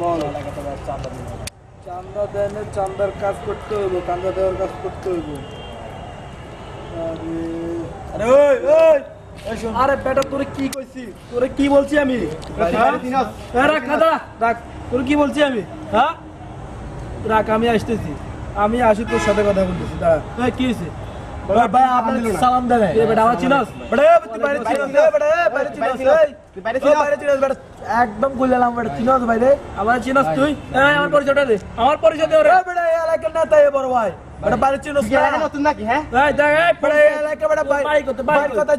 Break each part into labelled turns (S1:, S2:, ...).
S1: বল চান্দা দেন চান্দার কাজ করতে হইব চান্দা দেওয়ার কাজ করতে হইব আরে ওই ওই আরে বেটা তোরে কি কইছি তোরে কি বলছি আমি রাখ খাদা রাখ তোরে কি বলছি আমি হ্যাঁ রাখ আমি আসতেছি আমি আসি তোর সাথে কথা বলতেছি দাঁড়া কি হয়েছে ভাই আপনি সালাম দেন এ বেটা আমার চিনাস বেটা তুই বাইরে চিনাস বেটা বাইরে চিনাস তুই বাইরে চিনাস বেটা একদম বললাম বেটা চিনাস বাইরে আমার চিনাস তুই আমার পরিচয়টা দে আমার পরিচয় দে রে বেটা এই এলাকার নেতা এ বড় ভাই বেটা বাইরে চিনাস কি এলাকা নতুন নাকি হ্যাঁ এই দেখ এই বেটা এই এলাকা বেটা ভাই কত ভাই কত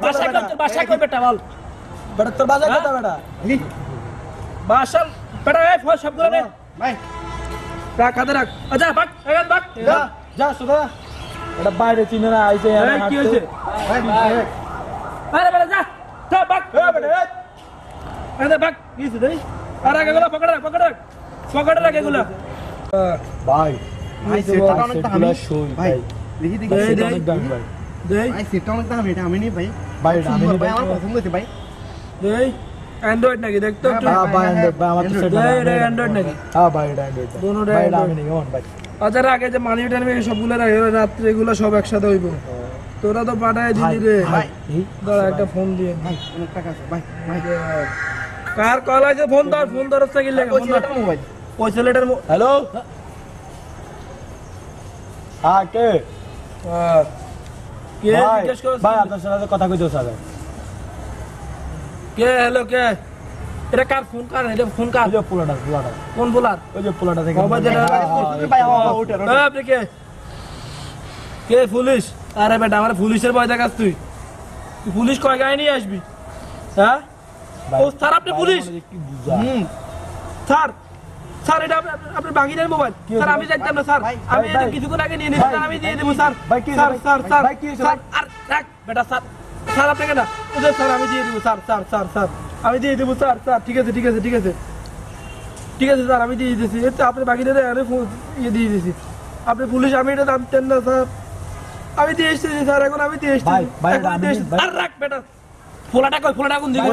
S1: বাসা কই বেটা বল বেটা তোর বাসা কত বেটা বাসা বেটা এই ফোন সব করে ভাই রাখ হাতে রাখ আচ্ছা ভাগ এখান ভাগ যা সুদা এটা বাইরে চিনে না আইছে কি হইছে আরে বেটা যা যা ভাগ এ বেটা আরে ভাগ কি হইছে দেই আরে এগুলা পকড় রাখ এগুলা ভাই ভাই সেটা অনেক দামি ভাই দেখি দেখি অনেক দামি ভাই দেই ভাই সেটা অনেক দামি এটা আমি নি ভাই ভাই আমি নি ভাই আমার পছন্দ হইছে ভাই দেই অ্যান্ড্রয়েড নাকি দেখ তো ভাই অ্যান্ড্রয়েড ভাই আমার তো সেটা অ্যান্ড্রয়েড নাকি হ্যাঁ ভাই এটা অ্যান্ড্রয়েড দোনো ভাই আমি নি অন ভাই আচ্ছা আগে যে মানি টাইমে সবগুলো রাখে রাত্রে এগুলো সব একসাথে হইব তোরা তো পাঠায় দিলি রে ভাই দাঁড়া একটা ফোন দিয়ে ভাই অনেক টাকা আছে ভাই ভাই কার কল আছে ফোন ধরছ কি লাগে ফোন ধর মোবাইল পয়সা লেটার হ্যালো হ্যাঁ কে জিজ্ঞেস করছ ভাই আপনার সাথে কথা কইতো স্যার কে হ্যালো কে এটা কার ফোন কার এটা ফোন কার ওই পোলাটা কোন পোলার ওই যে পোলাটা থেকে মোবাইল যেটা ভাই ওটা আপনি কে পুলিশ আরে বেটা আমার পুলিশের ভয় দেখাস তুই পুলিশ কয় গায়ে নিয়ে আসবি হ্যাঁ ও স্যার আপনি পুলিশ স্যার স্যার এটা আপনার বাগিনের মোবাইল স্যার আমি জানতাম না স্যার আমি এটা কিছুক্ষণ আগে নিয়ে নিয়েছি আমি দিয়ে দেবো স্যার স্যার আর রাখ বেটা স্যার স্যার আপনাকে না স্যার আমি দিয়ে দেবো স্যার আমি দিয়ে দেবো স্যার ঠিক আছে স্যার আমি দিয়ে দিয়েছি এর তো আপনি বাগিনের ইয়ে দিয়ে দিয়েছি আপনি পুলিশ আমি এটা জানতেন না স্যার আমি দিয়ে এসেছি স্যার এখন আমি দিয়ে এসেছি আর রাখ বেটা ফোলাটা কোন দিকে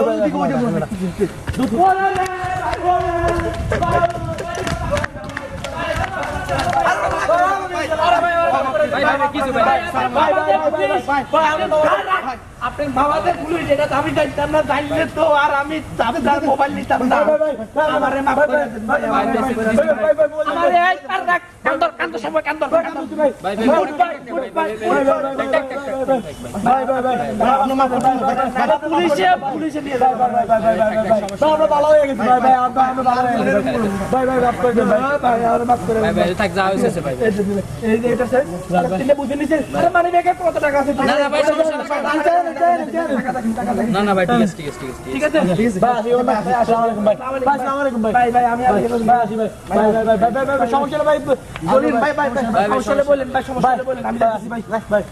S1: আপনি বাবাদের পুলিশ এটা আমি জানতাম না জানলে তো আর আমি আপনার মোবাইল নিতাম না আমারে মাফ করে দেন ভাই আমারে এই আর রাখ কান্দর সময় কান্দর ভাই আপনি মাফ করে দেন পুলিশে নিয়ে যান আমরা ভালো হয়ে গেছি ভাই আমরা ভালো হয়ে গেছি ভাই মাফ করে দেন ভাই আর মাফ করে দেন ভাই থাক যা হইছে ভাই এই এটা স্যার তিনটা বুঝে নিছে আরে মানে ব্যাগে কত টাকা আছে না না ভাই না ভাই ঠিক আছে ভাই আসসালামু আলাইকুম ভাই আসসালামু আলাইকুম ভাই আমি আসি ভাই সমস্যা ভাই বলেন ভাই সমস্যা বলেন ভাই সমস্যা বলেন আমি যাচ্ছি ভাই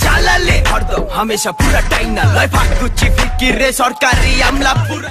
S2: চালালে হরদম হামেশা পুরা টাইম না লয় ভাগ গুচ্ছি ফিকির রে সরকারি আমলা পুরা